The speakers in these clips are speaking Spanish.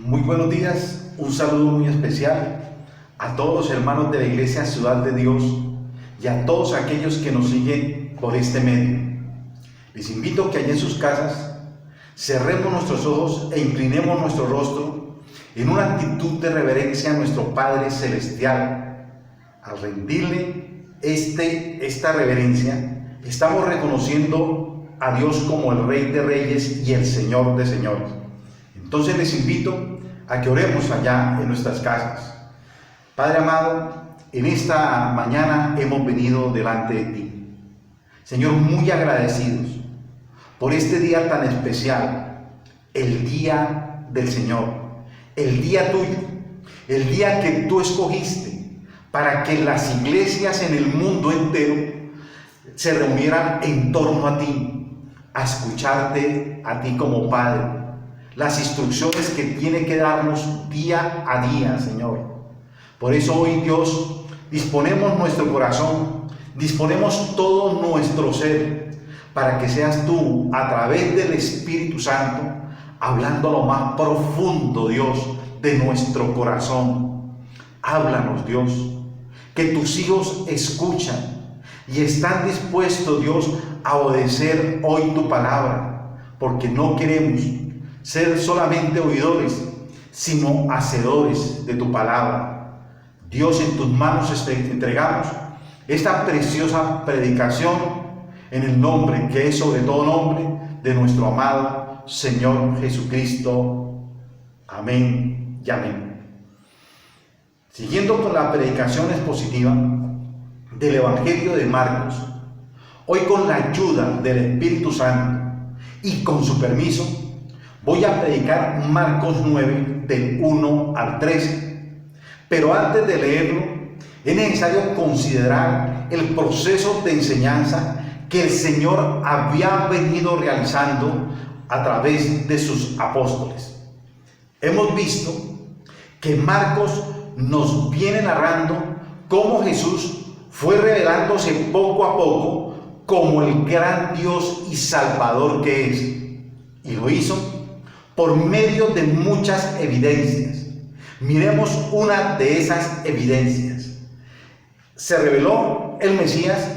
Muy buenos días, un saludo muy especial a todos los hermanos de la Iglesia Ciudad de Dios y a todos aquellos que nos siguen por este medio. Les invito a que allá en sus casas cerremos nuestros ojos e inclinemos nuestro rostro en una actitud de reverencia a nuestro Padre Celestial. Al rendirle esta reverencia, estamos reconociendo a Dios como el Rey de Reyes y el Señor de Señores. Entonces les invito a que oremos allá en nuestras casas. Padre amado, en esta mañana hemos venido delante de ti. Señor, muy agradecidos por este día tan especial, el día del Señor, el día tuyo, el día que tú escogiste para que las iglesias en el mundo entero se reunieran en torno a ti, a escucharte a ti como Padre. Las instrucciones que tiene que darnos día a día, Señor. Por eso hoy, Dios, disponemos nuestro corazón, disponemos todo nuestro ser, para que seas tú, a través del Espíritu Santo, hablando a lo más profundo, Dios, de nuestro corazón. Háblanos, Dios, que tus hijos escuchan y están dispuestos, Dios, a obedecer hoy tu palabra, porque no queremos ser solamente oidores, sino hacedores de tu palabra. Dios, en tus manos entregamos esta preciosa predicación en el nombre que es sobre todo nombre de nuestro amado Señor Jesucristo. Amén y amén. Siguiendo con la predicación expositiva del Evangelio de Marcos, hoy con la ayuda del Espíritu Santo y con su permiso, voy a predicar Marcos 9, del 1 al 13. Pero antes de leerlo, es necesario considerar el proceso de enseñanza que el Señor había venido realizando a través de sus apóstoles. Hemos visto que Marcos nos viene narrando cómo Jesús fue revelándose poco a poco como el gran Dios y Salvador que es. Y lo hizo por medio de muchas evidencias. Miremos una de esas evidencias. Se reveló el Mesías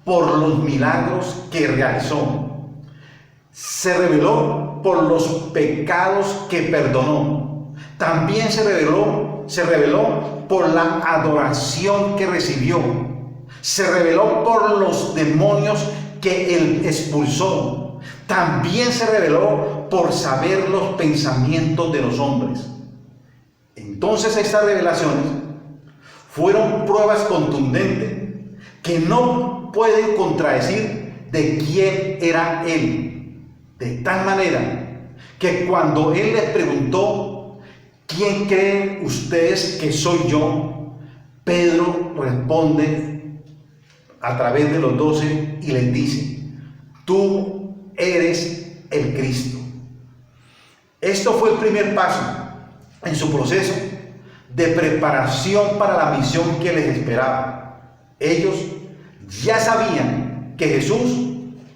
por los milagros que realizó. Se reveló por los pecados que perdonó. También se reveló por la adoración que recibió. Se reveló por los demonios que él expulsó. También se reveló por saber los pensamientos de los hombres. Entonces estas revelaciones fueron pruebas contundentes que no pueden contradecir de quién era él. De tal manera que cuando él les preguntó, ¿quién creen ustedes que soy yo?, Pedro responde a través de los 12 y les dice, tú eres el Cristo. Esto fue el primer paso en su proceso de preparación para la misión que les esperaba. Ellos ya sabían que Jesús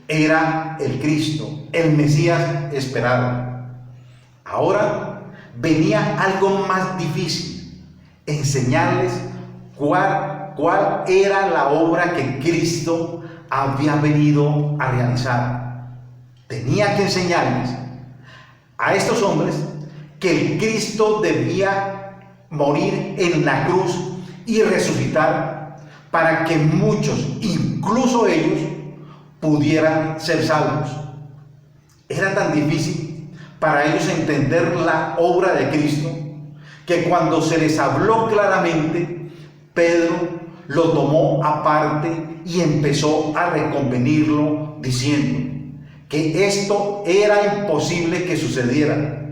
era el Cristo, el Mesías esperado. Ahora venía algo más difícil: enseñarles cuál era la obra que Cristo había venido a realizar. Tenía que enseñarles a estos hombres que el Cristo debía morir en la cruz y resucitar para que muchos, incluso ellos, pudieran ser salvos. Era tan difícil para ellos entender la obra de Cristo que cuando se les habló claramente, Pedro lo tomó aparte y empezó a reconvenirlo diciendo que esto era imposible que sucediera.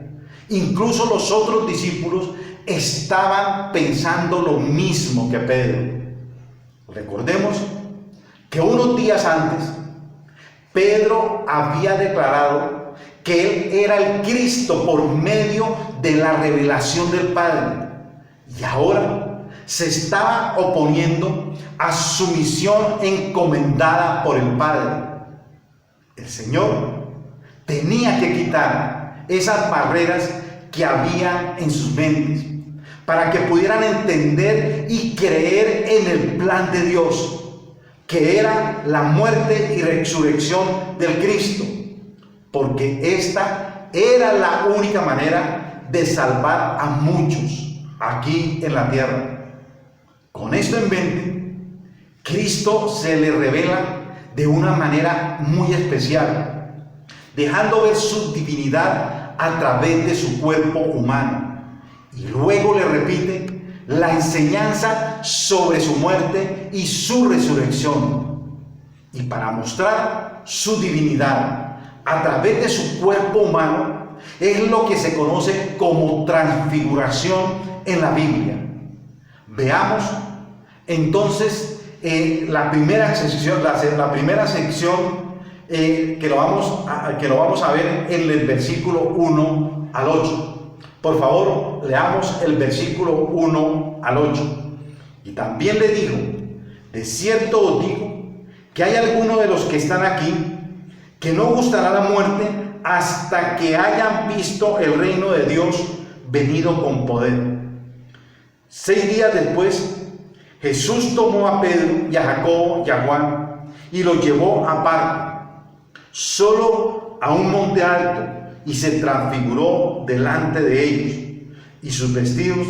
Incluso los otros discípulos estaban pensando lo mismo que Pedro. Recordemos que unos días antes, Pedro había declarado que él era el Cristo por medio de la revelación del Padre. Y ahora se estaba oponiendo a su misión encomendada por el Padre. El Señor tenía que quitar esas barreras que había en sus mentes, para que pudieran entender y creer en el plan de Dios, que era la muerte y resurrección del Cristo, porque esta era la única manera de salvar a muchos aquí en la tierra. Con esto en mente, Cristo se le revela de una manera muy especial, dejando ver su divinidad a través de su cuerpo humano. Y luego le repite la enseñanza sobre su muerte y su resurrección. Y para mostrar su divinidad a través de su cuerpo humano, es lo que se conoce como transfiguración en la Biblia. Veamos entonces la primera sección que lo vamos a ver en el versículo 1 al 8. Por favor, leamos el versículo 1 al 8. Y también le dijo: de cierto os digo que hay algunos de los que están aquí que no gustará la muerte hasta que hayan visto el reino de Dios venido con poder. 6 días después, Jesús tomó a Pedro y a Jacobo y a Juan y los llevó aparte, solo a un monte alto, y se transfiguró delante de ellos, y sus vestidos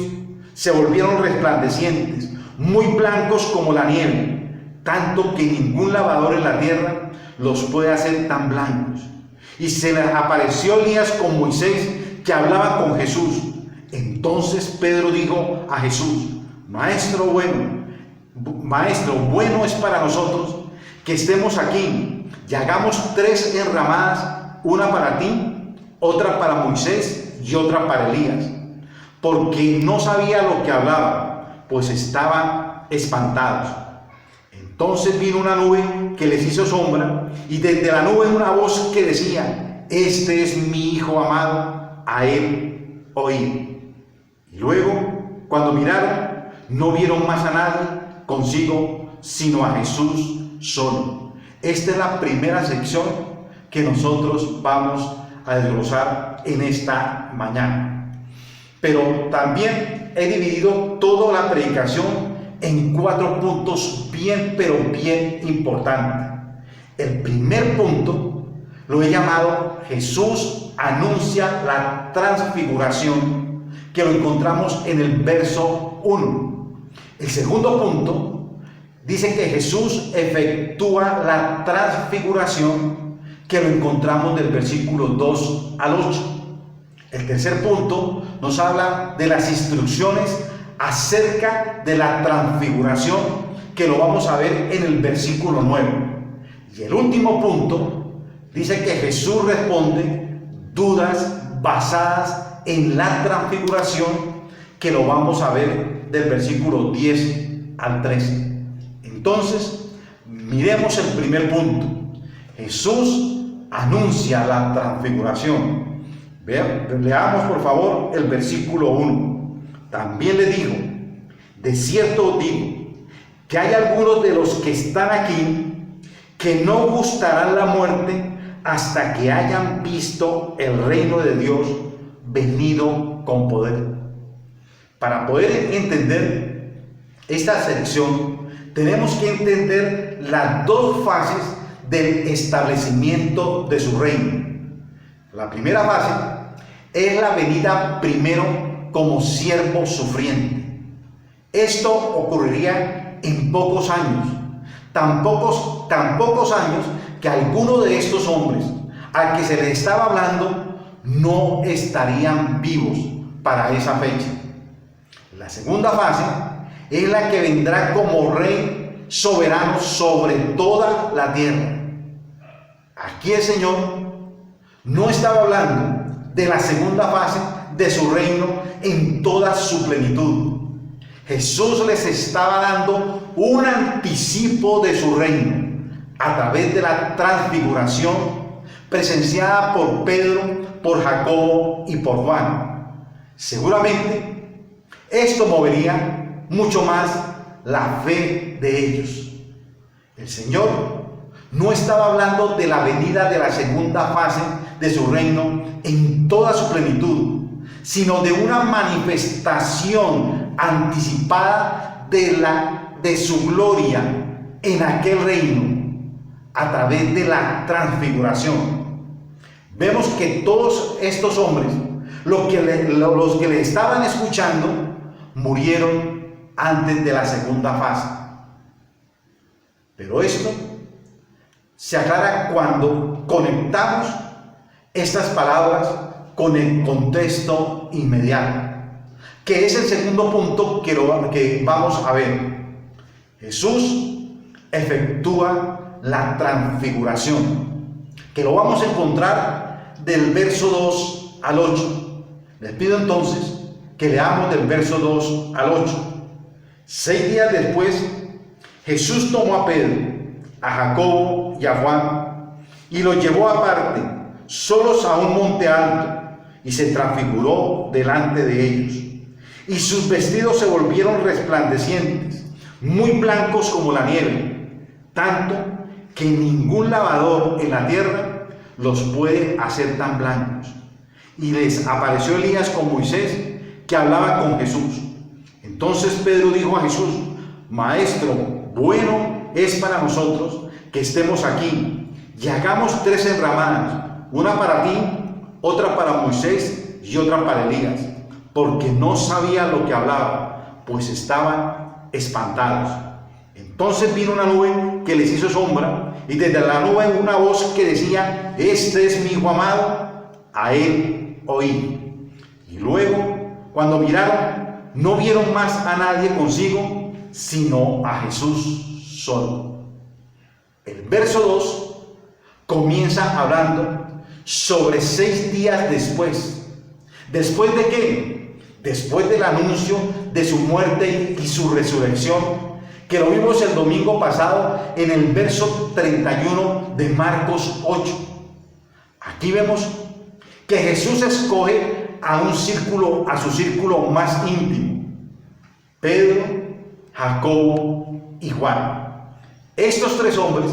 se volvieron resplandecientes, muy blancos como la nieve, tanto que ningún lavador en la tierra los puede hacer tan blancos. Y se les apareció Elías con Moisés, que hablaba con Jesús. Entonces Pedro dijo a Jesús: Maestro, bueno es para nosotros que estemos aquí, y hagamos 3 enramadas, una para ti, otra para Moisés y otra para Elías, porque no sabía lo que hablaba, pues estaban espantados. Entonces vino una nube que les hizo sombra, y desde la nube una voz que decía: este es mi Hijo amado, a él oíd. Y luego, cuando miraron, no vieron más a nadie consigo, sino a Jesús solo. Esta es la primera sección que nosotros vamos a desglosar en esta mañana. Pero también he dividido toda la predicación en 4 puntos bien importantes. El primer punto lo he llamado: Jesús anuncia la transfiguración, que lo encontramos en el verso 1. El segundo punto dice que Jesús efectúa la transfiguración, que lo encontramos del versículo 2 al 8. El tercer punto nos habla de las instrucciones acerca de la transfiguración, que lo vamos a ver en el versículo 9. Y el último punto dice que Jesús responde dudas basadas en la transfiguración, que lo vamos a ver del versículo 10 al 13. Entonces, miremos el primer punto. Jesús anuncia la transfiguración. Leamos por favor el versículo 1. También le dijo: de cierto os digo que hay algunos de los que están aquí que no gustarán la muerte hasta que hayan visto el reino de Dios venido con poder. Para poder entender esta sección, tenemos que entender las 2 fases del establecimiento de su reino. La primera fase es la venida primero como siervo sufriente. Esto ocurriría en pocos años, tan pocos años que algunos de estos hombres al que se les estaba hablando no estarían vivos para esa fecha. La segunda fase es la que vendrá como rey soberano sobre toda la tierra. Aquí el Señor no estaba hablando de la segunda fase de su reino en toda su plenitud. Jesús les estaba dando un anticipo de su reino a través de la transfiguración presenciada por Pedro, por Jacobo y por Juan. Seguramente esto movería mucho más la fe de ellos. El Señor no estaba hablando de la venida de la segunda fase de su reino en toda su plenitud, sino de una manifestación anticipada de su gloria en aquel reino a través de la transfiguración. Vemos que todos estos hombres, los que le estaban escuchando, murieron antes de la segunda fase. Pero esto se aclara cuando conectamos estas palabras con el contexto inmediato, que es el segundo punto que vamos a ver. Jesús efectúa la transfiguración, que lo vamos a encontrar del verso 2 al 8. Les pido entonces que leamos del verso 2 al 8. 6 días después, Jesús tomó a Pedro, a Jacobo y a Juan y los llevó aparte, solos a un monte alto, y se transfiguró delante de ellos. Y sus vestidos se volvieron resplandecientes, muy blancos como la nieve, tanto que ningún lavador en la tierra los puede hacer tan blancos. Y les apareció Elías con Moisés, que hablaba con Jesús. Entonces Pedro dijo a Jesús: Maestro, bueno es para nosotros que estemos aquí, y hagamos 3 enramadas, una para ti, otra para Moisés y otra para Elías, porque no sabía lo que hablaba, pues estaban espantados. Entonces vino una nube que les hizo sombra, y desde la nube una voz que decía: Este es mi Hijo amado, a él oí. Y luego, cuando miraron, no vieron más a nadie consigo, sino a Jesús solo. El verso 2 comienza hablando sobre 6 días después. ¿Después de qué? Después del anuncio de su muerte y su resurrección, que lo vimos el domingo pasado en el verso 31 de Marcos 8. Aquí vemos que Jesús escoge a su círculo más íntimo: Pedro, Jacobo y Juan. Estos 3 hombres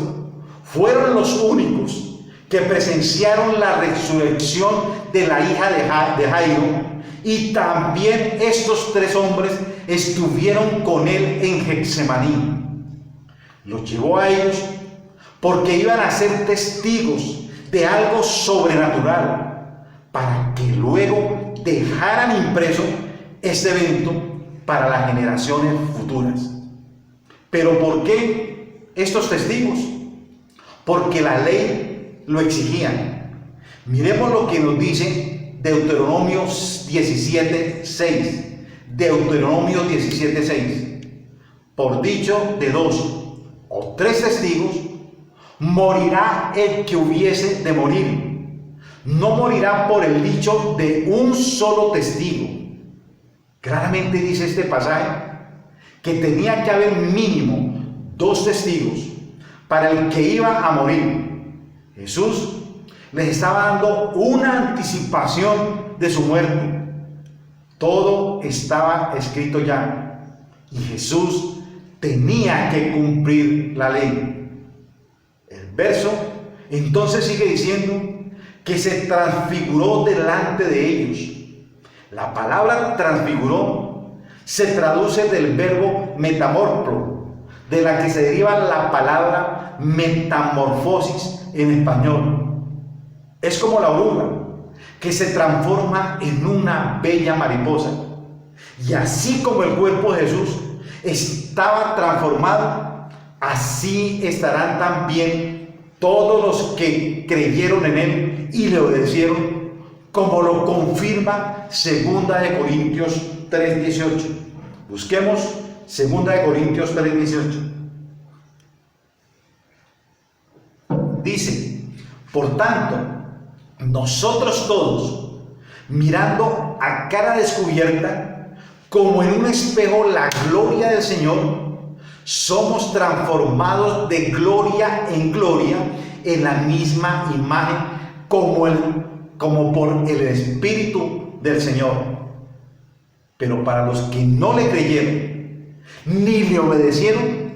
fueron los únicos que presenciaron la resurrección de la hija de Jairo, y también estos 3 hombres estuvieron con él en Getsemaní. Los llevó a ellos porque iban a ser testigos de algo sobrenatural, para que luego dejaran impreso este evento para las generaciones futuras. ¿Pero por qué estos testigos? Porque la ley lo exigía. Miremos lo que nos dice Deuteronomio 17:6. Deuteronomio 17:6. Por dicho de 2 o 3 testigos, morirá el que hubiese de morir. No morirá por el dicho de un solo testigo. Claramente dice este pasaje que tenía que haber mínimo 2 testigos para el que iba a morir. Jesús les estaba dando una anticipación de su muerte. Todo estaba escrito ya, y Jesús tenía que cumplir la ley. El verso entonces sigue diciendo que se transfiguró delante de ellos. La palabra transfiguró se traduce del verbo metamorfo, de la que se deriva la palabra metamorfosis en español. Es como la oruga, que se transforma en una bella mariposa. Y así como el cuerpo de Jesús estaba transformado, así estarán también todos los que creyeron en él y le obedecieron, como lo confirma 2 Corintios 3:18. Busquemos 2 Corintios 3:18. Dice: por tanto, nosotros todos, mirando a cara descubierta, como en un espejo, la gloria del Señor, somos transformados de gloria en gloria en la misma imagen, como por el Espíritu del Señor. Pero para los que no le creyeron ni le obedecieron,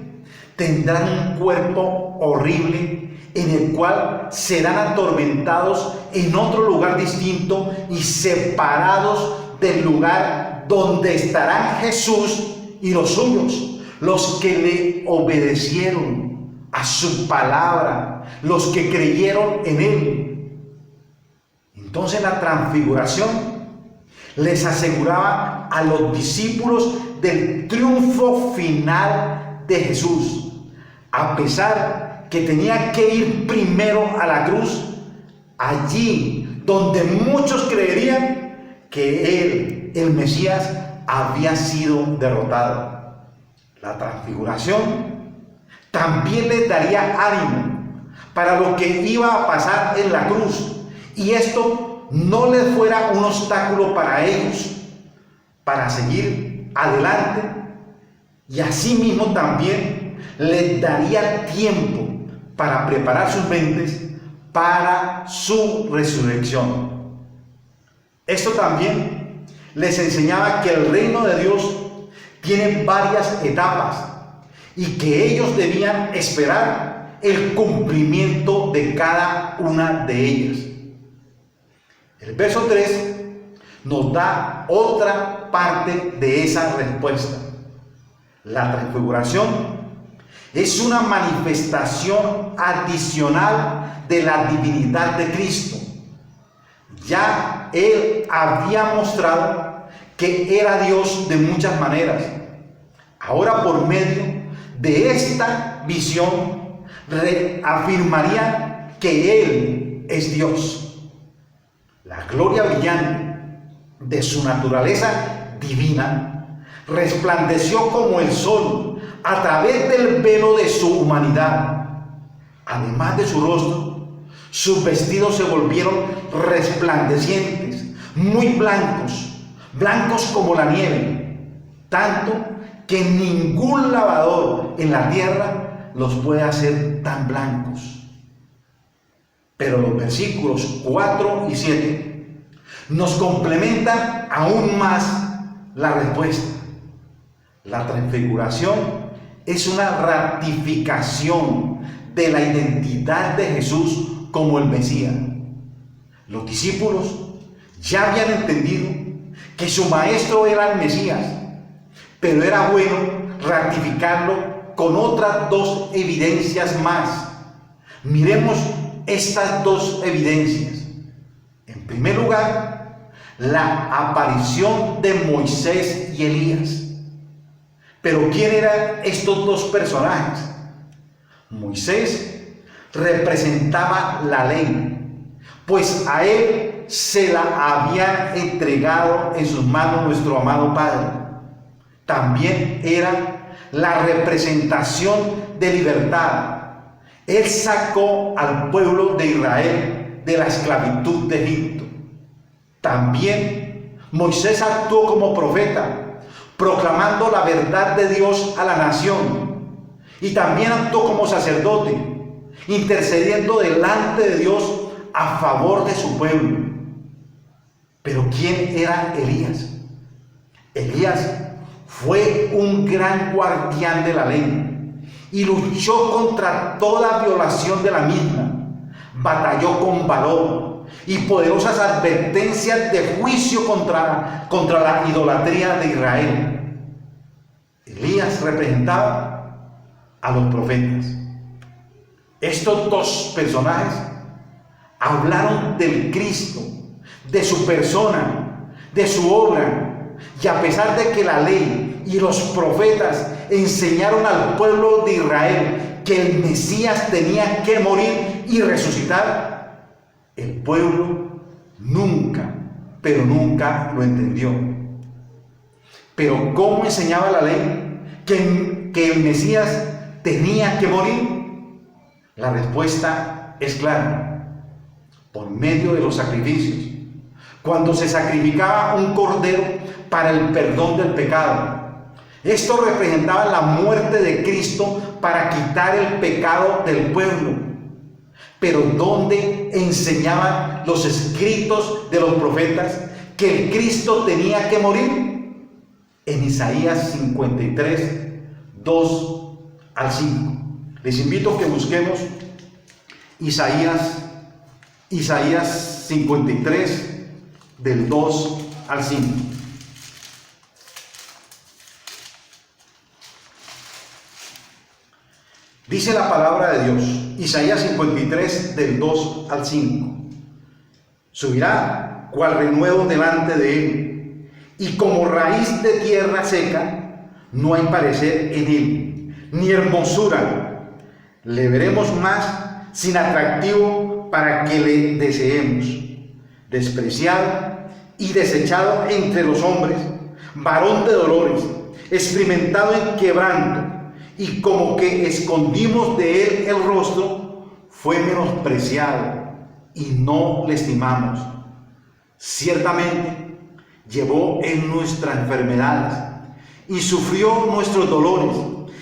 tendrán un cuerpo horrible, en el cual serán atormentados en otro lugar distinto y separados del lugar donde estarán Jesús y los suyos, los que le obedecieron a su palabra, los que creyeron en él. Entonces la transfiguración les aseguraba a los discípulos del triunfo final de Jesús, a pesar que tenía que ir primero a la cruz, allí donde muchos creerían que él, el Mesías, había sido derrotado. La transfiguración también les daría ánimo para lo que iba a pasar en la cruz, y esto no les fuera un obstáculo para ellos, para seguir adelante, y asimismo también les daría tiempo para preparar sus mentes para su resurrección. Esto también les enseñaba que el reino de Dios tiene varias etapas y que ellos debían esperar el cumplimiento de cada una de ellas. El verso 3 nos da otra parte de esa respuesta. La transfiguración es una manifestación adicional de la divinidad de Cristo. Ya Él había mostrado que era Dios de muchas maneras. Ahora, por medio de esta visión, reafirmaría que Él es Dios. La gloria brillante de su naturaleza divina resplandeció como el sol a través del velo de su humanidad. Además de su rostro, sus vestidos se volvieron resplandecientes, muy blancos, blancos como la nieve, tanto que ningún lavador en la tierra los puede hacer tan blancos. Pero los versículos 4 y 7 nos complementan aún más la respuesta. La transfiguración es una ratificación de la identidad de Jesús como el Mesías. Los discípulos ya habían entendido que su maestro era el Mesías, pero era bueno ratificarlo con otras dos evidencias más. Miremos estas dos evidencias. En primer lugar, la aparición de Moisés y Elías. Pero ¿quién eran estos dos personajes? Moisés representaba la ley, pues a él se la había entregado en sus manos nuestro amado Padre. También era la representación de libertad. Él sacó al pueblo de Israel de la esclavitud de Egipto. También Moisés actuó como profeta, proclamando la verdad de Dios a la nación. Y también actuó como sacerdote, intercediendo delante de Dios a favor de su pueblo. Pero ¿quién era Elías? Elías fue un gran guardián de la ley y luchó contra toda violación de la misma. Batalló con valor y poderosas advertencias de juicio contra la idolatría de Israel. Elías representaba a los profetas. Estos dos personajes hablaron del Cristo, de su persona, de su obra, y a pesar de que la ley y los profetas enseñaron al pueblo de Israel que el Mesías tenía que morir y resucitar, el pueblo nunca, pero nunca lo entendió. Pero ¿cómo enseñaba la ley que el Mesías tenía que morir? La respuesta es clara: por medio de los sacrificios. Cuando se sacrificaba un cordero para el perdón del pecado. Esto representaba la muerte de Cristo para quitar el pecado del pueblo. Pero ¿dónde enseñaban los escritos de los profetas que el Cristo tenía que morir? En Isaías 53, 2 al 5. Les invito a que busquemos Isaías 53, del 2 al 5. Dice la palabra de Dios, Isaías 53, del 2 al 5. Subirá cual renuevo delante de él, y como raíz de tierra seca, no hay parecer en él, ni hermosura. Le veremos más sin atractivo para que le deseemos. Despreciado y desechado entre los hombres, varón de dolores, experimentado en quebranto, y como que escondimos de él el rostro, fue menospreciado y no le estimamos. Ciertamente llevó en nuestras enfermedades y sufrió nuestros dolores,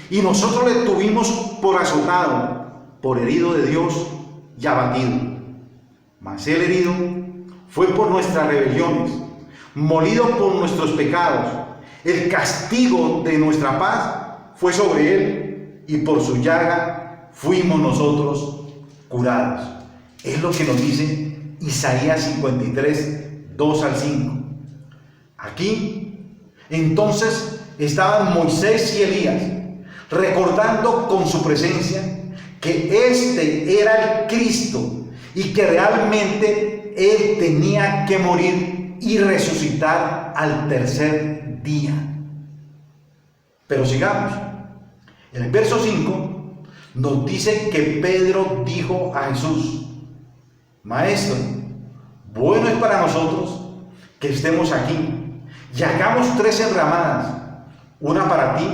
y nosotros le tuvimos por azotado, por herido de Dios y abatido. Mas el herido fue por nuestras rebeliones, molido por nuestros pecados. El castigo de nuestra paz fue sobre él, y por su llaga fuimos nosotros curados. Es lo que nos dice Isaías 53, 2 al 5. Aquí, entonces, estaban Moisés y Elías, recordando con su presencia que este era el Cristo y que realmente él tenía que morir y resucitar al tercer día. Pero sigamos. En el verso 5 nos dice que Pedro dijo a Jesús: Maestro, bueno es para nosotros que estemos aquí y hagamos 3 enramadas, una para ti,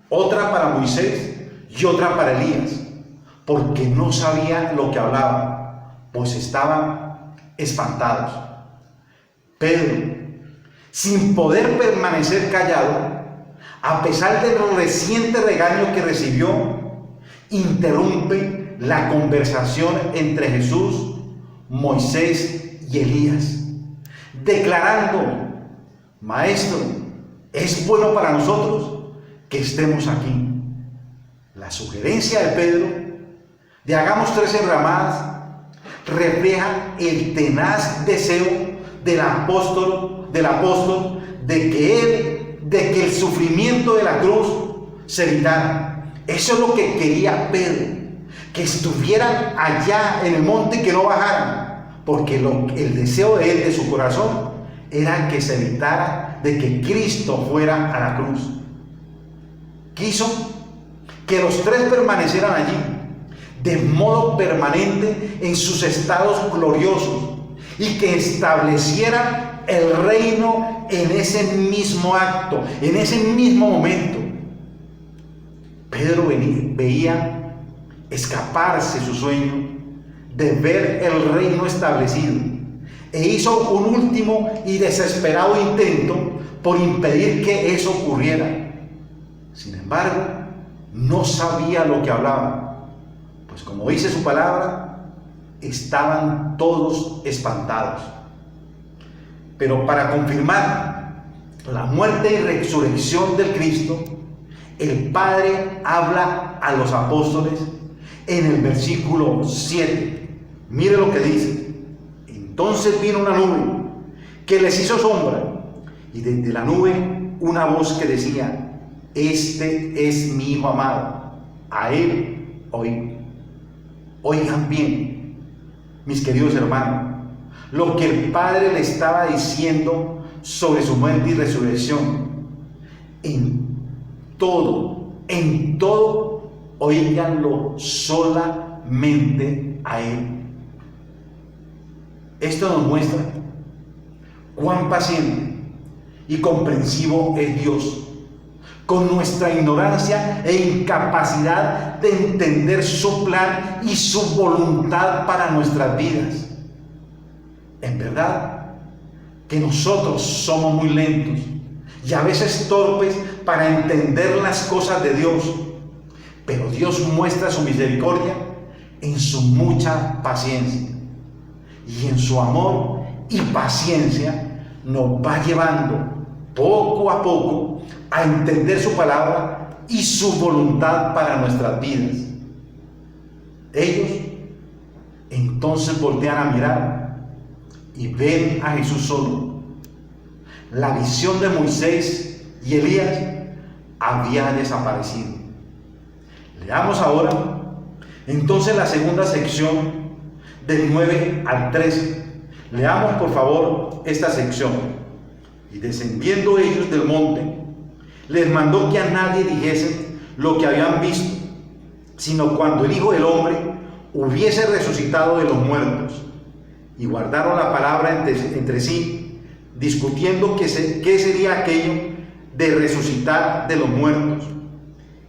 otra para Moisés y otra para Elías, porque no sabía lo que hablaba, pues estaban espantados. Pedro, sin poder permanecer callado, a pesar del reciente regaño que recibió, interrumpe la conversación entre Jesús, Moisés y Elías, declarando: Maestro, es bueno para nosotros que estemos aquí. La sugerencia de Pedro de hagamos 3 enramadas refleja el tenaz deseo del apóstol de que el sufrimiento de la cruz se evitara. Eso es lo que quería Pedro, que estuvieran allá en el monte y que no bajaran, porque el deseo de él, de su corazón, era que se evitara de que Cristo fuera a la cruz. Quiso que los 3 permanecieran allí de modo permanente en sus estados gloriosos, y que establecieran el reino en ese mismo acto, en ese mismo momento. Pedro veía escaparse su sueño de ver el reino establecido, e hizo un último y desesperado intento por impedir que eso ocurriera. Sin embargo, no sabía lo que hablaba, pues como dice su palabra, estaban todos espantados. Pero para confirmar la muerte y resurrección del Cristo, el Padre habla a los apóstoles en el versículo 7. Mire lo que dice: Entonces vino una nube que les hizo sombra, y desde la nube una voz que decía: Este es mi Hijo amado, a él oíd. Oigan bien, mis queridos hermanos, lo que el Padre le estaba diciendo sobre su muerte y resurrección. En todo, oíganlo solamente a Él. Esto nos muestra cuán paciente y comprensivo es Dios, con nuestra ignorancia e incapacidad de entender su plan y su voluntad para nuestras vidas. En verdad que nosotros somos muy lentos y a veces torpes para entender las cosas de Dios, pero Dios muestra su misericordia en su mucha paciencia, y en su amor y paciencia nos va llevando poco a poco a entender su palabra y su voluntad para nuestras vidas. Ellos entonces voltean a mirar y ven a Jesús solo. La visión de Moisés y Elías había desaparecido. Leamos ahora entonces la segunda sección del 9 al 13. Leamos por favor esta sección. Y descendiendo ellos del monte, les mandó que a nadie dijesen lo que habían visto, sino cuando el Hijo del Hombre hubiese resucitado de los muertos. Y guardaron la palabra entre sí, discutiendo qué sería aquello de resucitar de los muertos.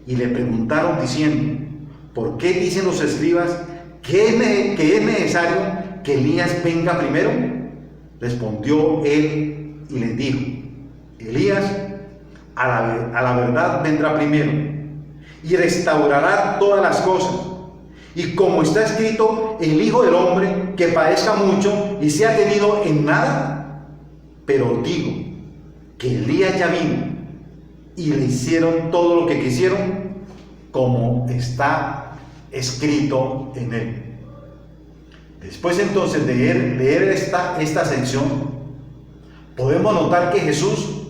Y le preguntaron diciendo: ¿por qué dicen los escribas que es necesario que Elías venga primero? Respondió él y les dijo: Elías a la verdad vendrá primero y restaurará todas las cosas. Y como está escrito, el Hijo del Hombre que padezca mucho y sea tenido en nada. Pero os digo que Elías ya vino y le hicieron todo lo que quisieron, como está escrito en él. Después entonces de leer esta sección, podemos notar que Jesús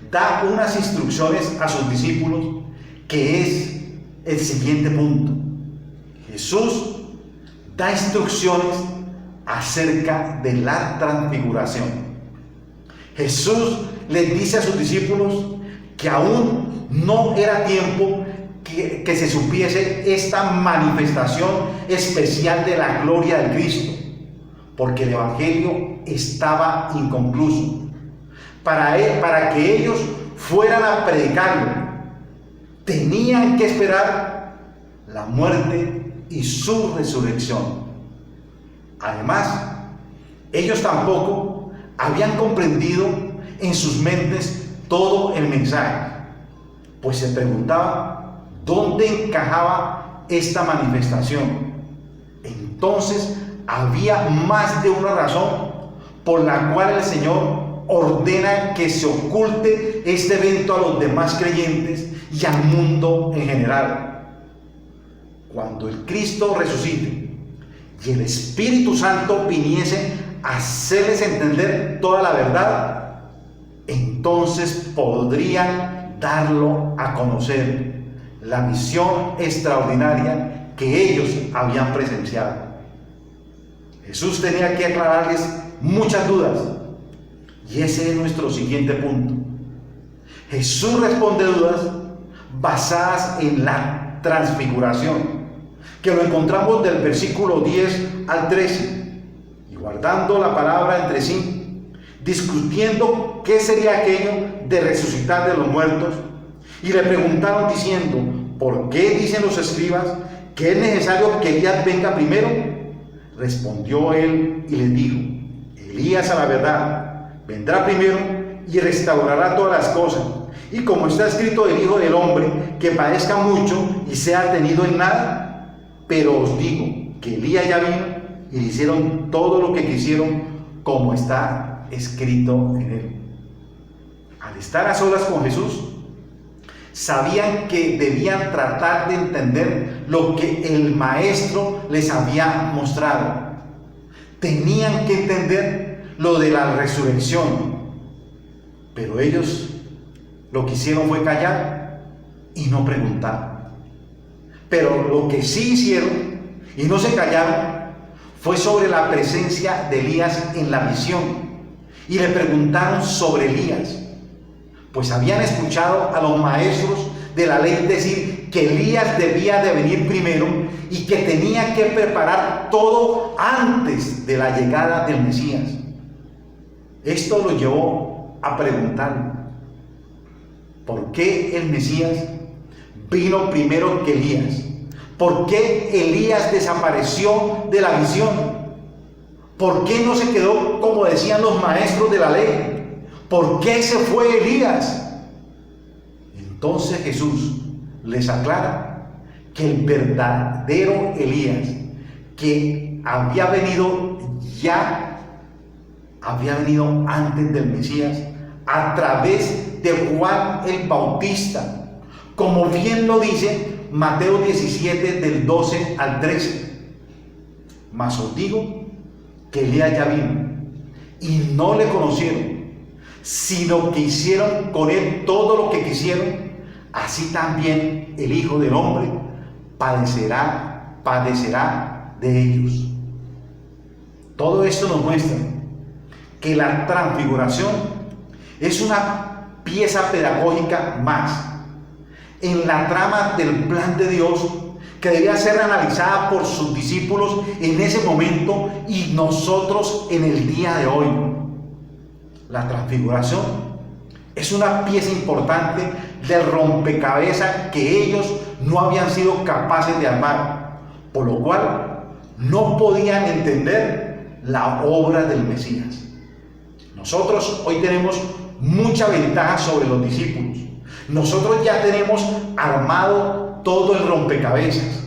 da unas instrucciones a sus discípulos, que es el siguiente punto. Jesús da instrucciones acerca de la transfiguración. Jesús les dice a sus discípulos que aún no era tiempo que se supiese esta manifestación especial de la gloria de Cristo, porque el Evangelio estaba inconcluso. Para que ellos fueran a predicarlo, tenían que esperar la muerte y su resurrección. Además, ellos tampoco habían comprendido en sus mentes todo el mensaje, pues se preguntaban dónde encajaba esta manifestación. Entonces había más de una razón por la cual el Señor ordena que se oculte este evento a los demás creyentes y al mundo en general. Cuando el Cristo resucite y el Espíritu Santo viniese a hacerles entender toda la verdad, entonces podrían darlo a conocer, la misión extraordinaria que ellos habían presenciado. Jesús tenía que aclararles muchas dudas, y ese es nuestro siguiente punto. Jesús responde dudas basadas en la transfiguración, que lo encontramos del versículo 10 al 13. Y guardando la palabra entre sí, discutiendo qué sería aquello de resucitar de los muertos, y le preguntaron diciendo: ¿por qué dicen los escribas que es necesario que Elías venga primero? Respondió él y les dijo: Elías a la verdad vendrá primero y restaurará todas las cosas. Y como está escrito del Hijo del Hombre que padezca mucho y sea tenido en nada. Pero os digo que Elías ya vino y le hicieron todo lo que quisieron, como está escrito en él. Al estar a solas con Jesús, sabían que debían tratar de entender lo que el Maestro les había mostrado. Tenían que entender lo de la resurrección, pero ellos lo que hicieron fue callar y no preguntar. Pero lo que sí hicieron y no se callaron fue sobre la presencia de Elías en la visión, y le preguntaron sobre Elías, pues habían escuchado a los maestros de la ley decir que Elías debía de venir primero y que tenía que preparar todo antes de la llegada del Mesías. Esto lo llevó a preguntar: ¿por qué el Mesías vino primero que Elías? ¿Por qué Elías desapareció de la visión? ¿Por qué no se quedó como decían los maestros de la ley? ¿Por qué se fue Elías? Entonces Jesús les aclara que el verdadero Elías, que había venido antes del Mesías a través de Juan el Bautista, como bien lo dice Mateo 17 del 12 al 13. Mas os digo que Elías ya vino y no le conocieron, sino que hicieron con él todo lo que quisieron. Así también el Hijo del Hombre padecerá de ellos. Todo esto nos muestra que la transfiguración es una pieza pedagógica más en la trama del plan de Dios que debía ser analizada por sus discípulos en ese momento y nosotros en el día de hoy. La transfiguración es una pieza importante del rompecabezas que ellos no habían sido capaces de armar, por lo cual no podían entender la obra del Mesías. Nosotros hoy tenemos mucha ventaja sobre los discípulos. Nosotros ya tenemos armado todo el rompecabezas.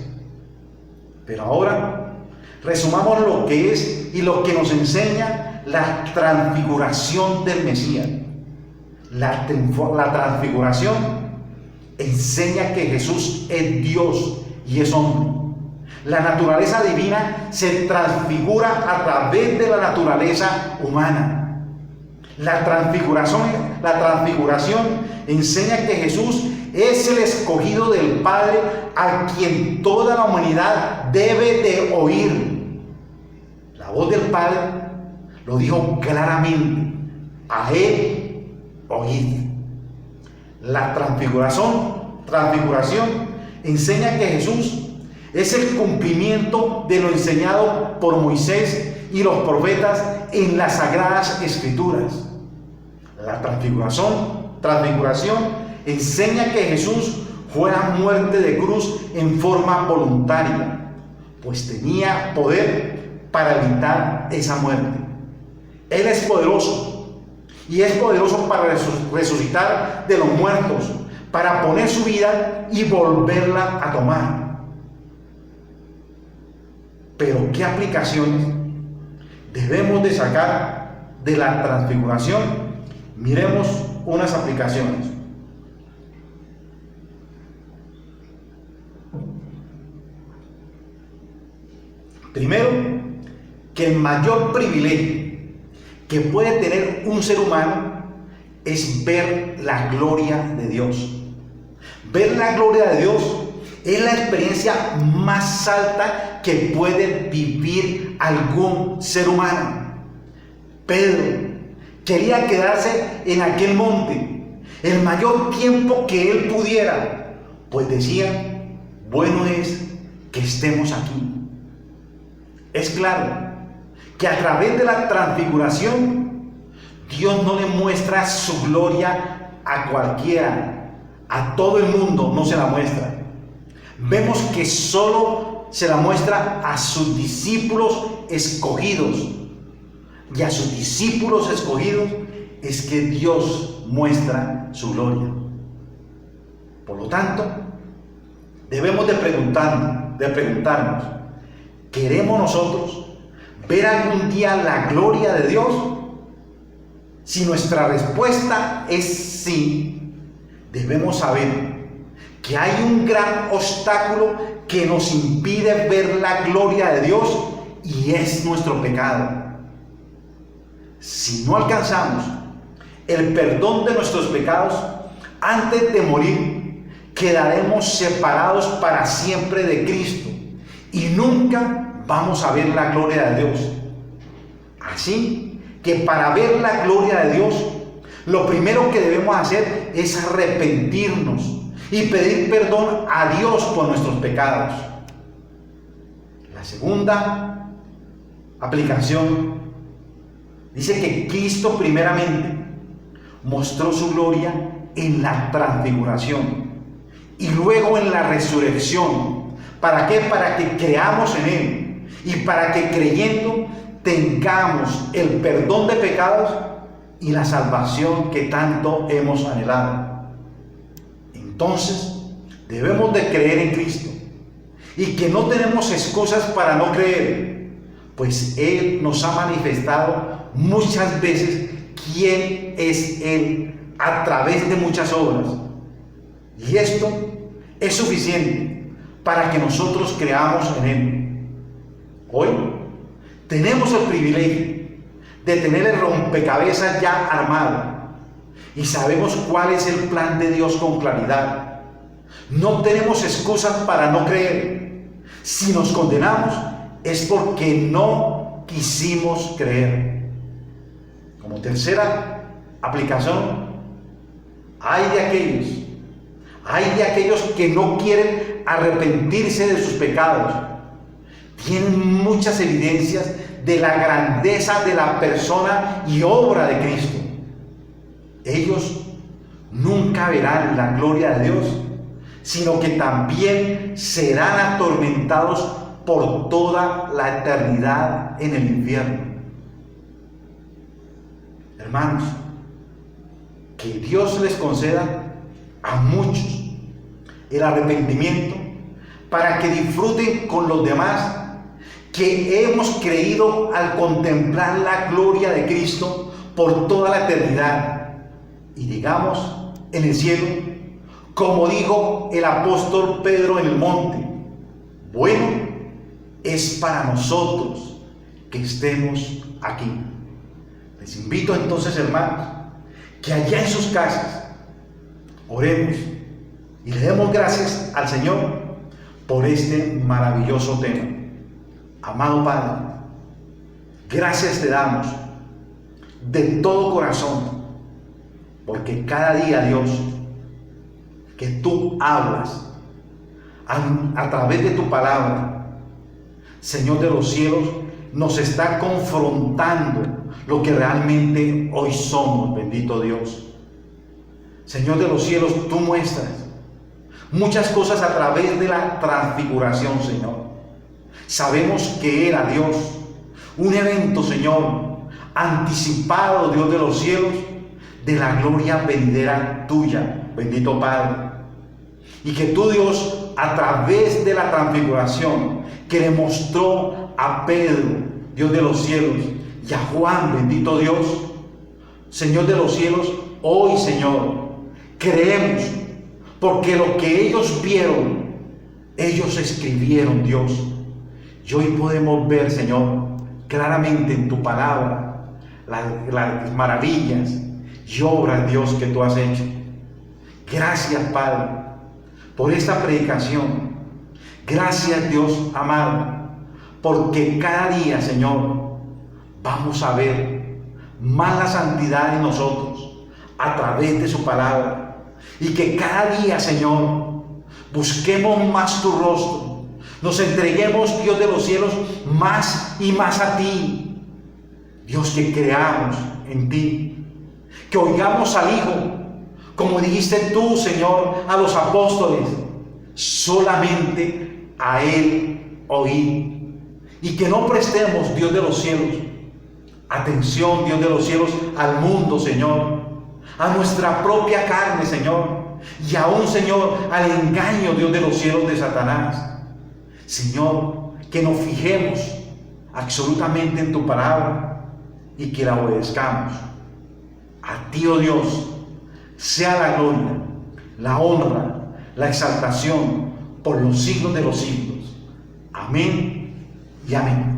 Pero ahora resumamos lo que es y lo que nos enseña la transfiguración del Mesías. La transfiguración enseña que Jesús es Dios y es hombre. La naturaleza divina se transfigura a través de la naturaleza humana. La transfiguración enseña que Jesús es el escogido del Padre a quien toda la humanidad debe de oír. La voz del Padre lo dijo claramente: a Él oíd. La transfiguración enseña que Jesús es el cumplimiento de lo enseñado por Moisés y los profetas en las Sagradas Escrituras. La transfiguración enseña que Jesús fue a muerte de cruz en forma voluntaria, pues tenía poder para evitar esa muerte. Él es poderoso, y es poderoso para resucitar de los muertos, para poner su vida y volverla a tomar. Pero ¿qué aplicaciones debemos de sacar de la transfiguración? Miremos unas aplicaciones. Primero, que el mayor privilegio que puede tener un ser humano es ver la gloria de Dios. Ver la gloria de Dios es la experiencia más alta que puede vivir algún ser humano. Pedro quería quedarse en aquel monte el mayor tiempo que él pudiera, pues decía: bueno es que estemos aquí. Es claro que a través de la transfiguración Dios no le muestra su gloria a cualquiera, a todo el mundo no se la muestra. Vemos que solo se la muestra a sus discípulos escogidos, y a sus discípulos escogidos es que Dios muestra su gloria. Por lo tanto, debemos de preguntarnos: ¿queremos nosotros ver algún día la gloria de Dios? Si nuestra respuesta es sí, debemos saber que hay un gran obstáculo que nos impide ver la gloria de Dios, y es nuestro pecado. Si no alcanzamos el perdón de nuestros pecados antes de morir, quedaremos separados para siempre de Cristo y nunca vamos a ver la gloria de Dios. Así que para ver la gloria de Dios, lo primero que debemos hacer es arrepentirnos y pedir perdón a Dios por nuestros pecados. La segunda aplicación dice que Cristo primeramente mostró su gloria en la transfiguración y luego en la resurrección. ¿Para qué? Para que creamos en Él y para que creyendo tengamos el perdón de pecados y la salvación que tanto hemos anhelado. Entonces debemos de creer en Cristo y que no tenemos excusas para no creer, pues Él nos ha manifestado muchas veces quién es Él a través de muchas obras, y esto es suficiente para que nosotros creamos en Él. Hoy tenemos el privilegio de tener el rompecabezas ya armado y sabemos cuál es el plan de Dios con claridad. No tenemos excusas para no creer. Si nos condenamos es porque no quisimos creer. Como tercera aplicación, hay de aquellos que no quieren arrepentirse de sus pecados. Tienen muchas evidencias de la grandeza de la persona y obra de Cristo. Ellos nunca verán la gloria de Dios, sino que también serán atormentados por toda la eternidad en el infierno. Hermanos, que Dios les conceda a muchos el arrepentimiento para que disfruten con los demás que hemos creído al contemplar la gloria de Cristo por toda la eternidad. Y digamos en el cielo, como dijo el apóstol Pedro en el monte: bueno es para nosotros que estemos aquí. Les invito entonces, hermanos, que allá en sus casas oremos y le demos gracias al Señor por este maravilloso tema. Amado Padre, gracias te damos de todo corazón, porque cada día, Dios, que tú hablas a través de tu palabra, Señor de los cielos, nos está confrontando lo que realmente hoy somos, bendito Dios. Señor de los cielos, tú muestras muchas cosas a través de la transfiguración, Señor. Sabemos que era, Dios, un evento, Señor, anticipado, Dios de los cielos, de la gloria venidera tuya, bendito Padre. Y que tú, Dios, a través de la transfiguración que le mostró a Pedro, Dios de los cielos, y a Juan, bendito Dios, Señor de los cielos, hoy, Señor, creemos, porque lo que ellos vieron, ellos escribieron, Dios. Y hoy podemos ver, Señor, claramente en tu palabra las maravillas y obras, Dios, que tú has hecho. Gracias, Padre, por esta predicación. Gracias, Dios amado, porque cada día, Señor, vamos a ver más la santidad en nosotros a través de su palabra. Y que cada día, Señor, busquemos más tu rostro. Nos entreguemos, Dios de los cielos, más y más a ti. Dios, que creamos en ti. Que oigamos al Hijo, como dijiste tú, Señor, a los apóstoles. Solamente a Él oír. Y que no prestemos, Dios de los cielos, atención, Dios de los cielos, al mundo, Señor. A nuestra propia carne, Señor. Y aún, Señor, al engaño, Dios de los cielos, de Satanás. Señor, que nos fijemos absolutamente en tu palabra y que la obedezcamos. A ti, oh Dios, sea la gloria, la honra, la exaltación por los siglos de los siglos. Amén y amén.